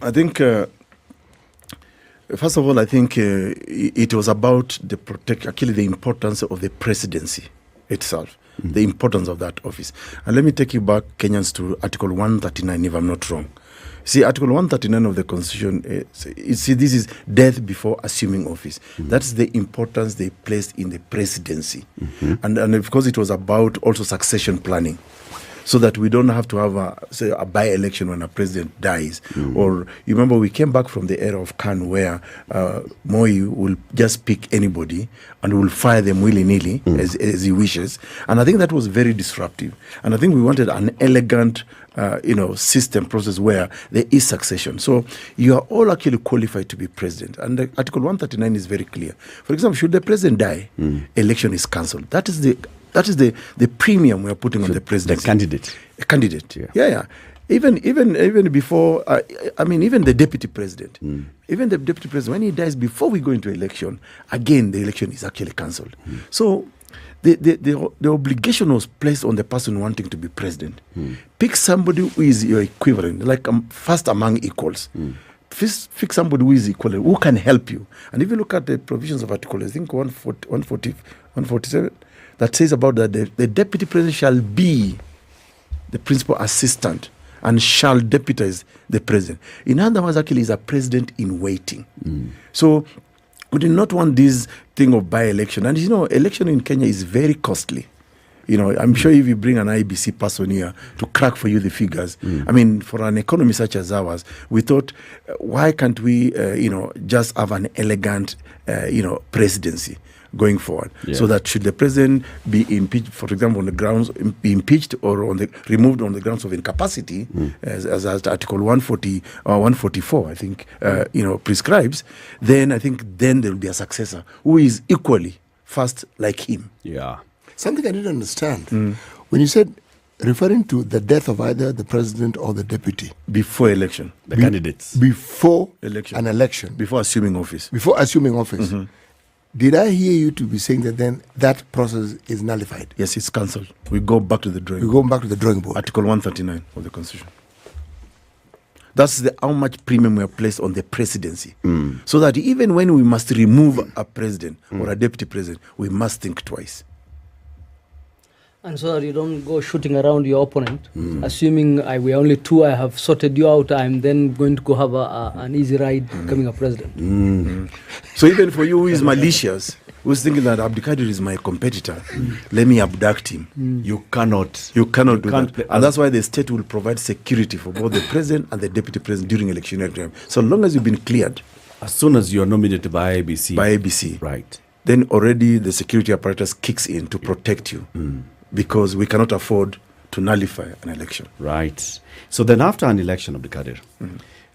I think, first of all, I think it was about actually the importance of the presidency itself, the importance of that office. And let me take you back, Kenyans, to Article 139, if I'm not wrong. See, Article 139 of the Constitution, this is death before assuming office. That's the importance they placed in the presidency. And of course, it was about also succession planning, so that we don't have to have a by-election when a president dies. Or you remember we came back from the era of Khan where Moi will just pick anybody and will fire them willy-nilly as he wishes. And I think that was very disruptive. And I think we wanted an elegant system process where there is succession. So you are all actually qualified to be president. And Article 139 is very clear. For example, should the president die, election is cancelled. That is the premium we are putting on the president. The candidate. A candidate. Yeah. Even before, even the deputy president. Even the deputy president, when he dies before we go into election, again, the election is actually cancelled. So the obligation was placed on the person wanting to be president. Pick somebody who is your equivalent, like first among equals. Pick somebody who is equivalent, who can help you. And if you look at the provisions of Article, I think 147, that says about that the deputy president shall be the principal assistant and shall deputize the president. In other words, actually, is a president in waiting. So we do not want this thing of by-election. And election in Kenya is very costly. I'm sure if you bring an IBC person here to crack for you the figures, for an economy such as ours, we thought, why can't we, just have an elegant, presidency going forward, so that should the president be impeached, for example, on the grounds be impeached or removed on the grounds of incapacity, as Article 140 or 144, I think, prescribes, then I think there will be a successor who is equally fast like him. Yeah. Something I didn't understand when you said referring to the death of either the president or the deputy before election, the candidates before election, an election, before assuming office. Did I hear you to be saying that then that process is nullified? Yes, it's cancelled. We go back to the drawing board. We go back to the drawing board. Article 139 of the Constitution. That's how much premium we have placed on the presidency. So that even when we must remove a president or a deputy president, we must think twice. And so that you don't go shooting around your opponent, assuming we're only two, I have sorted you out, I'm then going to go have an easy ride becoming a president. So even for you who is malicious, who's thinking that Abdikadir is my competitor, let me abduct him. You cannot do that. And that's why the state will provide security for both the president and the deputy president during electionary time. So long as you've been cleared. As soon as you are nominated by ABC. Right. Then already the security apparatus kicks in to protect you. Because we cannot afford to nullify an election. Right. So then after an election of the Kadir,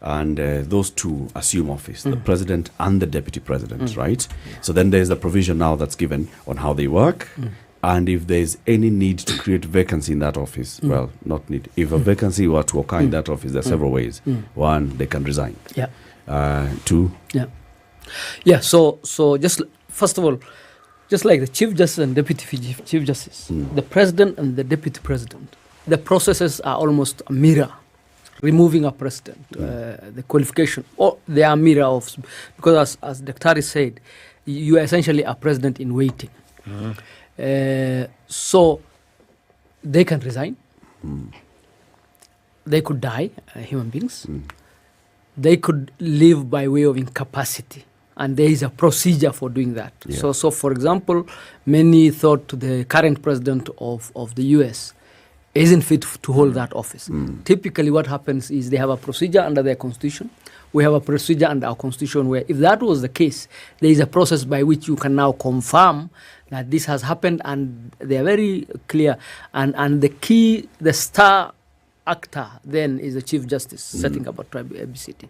and those two assume office, the president and the deputy president, right? So then there's a provision now that's given on how they work. And if there's any need to create vacancy in that office, well, not need. If a vacancy were to occur in that office, there are several ways. One, they can resign. Two. Yeah, so just, first of all, just like the Chief Justice and Deputy Chief Justice, the President and the Deputy President, the processes are almost a mirror, removing a president, the qualification, or they are a mirror of, because as Dr. said, you are essentially a president in waiting. So they can resign, they could die, human beings, they could live by way of incapacity. And there is a procedure for doing that. So for example, many thought the current president of the US isn't fit to hold that office. Typically what happens is they have a procedure under their constitution. We have a procedure under our constitution where if that was the case, there is a process by which you can now confirm that this has happened, and they are very clear. And the key, the star actor then is the Chief Justice setting up a ABCT.